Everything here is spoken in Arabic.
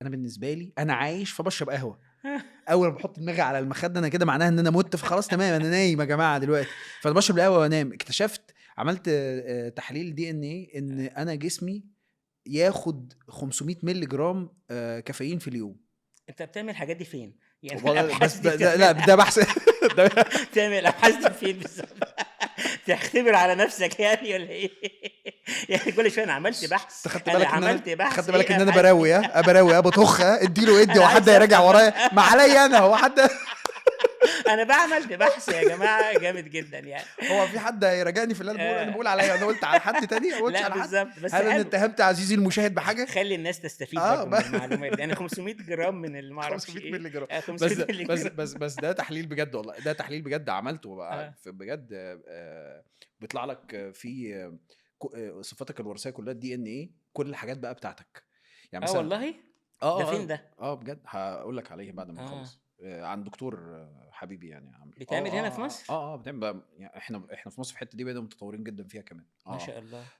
انا بالنسبه لي انا عايش فبشرب قهوه. اول ما بحط دماغي على المخده انا كده معناها ان انا مت، فخلاص تمام انا نايم يا جماعه دلوقتي. فانا بشرب القهوه وانام. اكتشفت، عملت تحليل دي ان ايه، ان انا جسمي ياخد 500 مللي جرام كافيين في اليوم. انت بتعمل الحاجات دي فين يعني؟ والله الابحاث بس دي ده لا بتعملها ده بحث. ده بتعمل الابحاث دي فين بالظبط؟ تختبر على نفسك يعني ولا ايه؟ يعني كل شويه انا عملت بحث، انت خدت انا بالك ان عملت انا بحث، خدت بالك ايه ان انا الابحاث دي؟ بروي بروي بطخ اديله ادي، انا هو حد عايز هيراجع افهم ورايا؟ بقى. ما عليا انا، هو حد؟ انا بعمل بحث يا جماعه جامد جدا يعني. هو في حد هيراجعني في اللي انا بقوله؟ انا آه، بقول عليا، انا قلت على حد تاني؟ ما قلتش لا على حد. بالظبط، بس هل انا حلو. اتهمت عزيزي المشاهد بحاجه؟ خلي الناس تستفيد اه برضو من المعلومات دي. انا 500 جرام من اللي ما اعرفش 500 ايه. مللي جرام. 500 بس مللي بس جرام. بس بس ده تحليل بجد والله، ده تحليل بجد عملته بقى اه بجد. بيطلع لك في صفاتك الوراثيه كلها، الدي ان ايه، كل الحاجات بقى بتاعتك. يعني اه مثلا والله. ده فين ده؟ بجد هقول لك عليه بعد ما اه نخلص. عند دكتور حبيبي يعني عامله. بتعمل هنا في مصر؟ بتعمل يعني احنا في مصر في الحته دي بقينا متطورين جدا فيها كمان. ما شاء الله.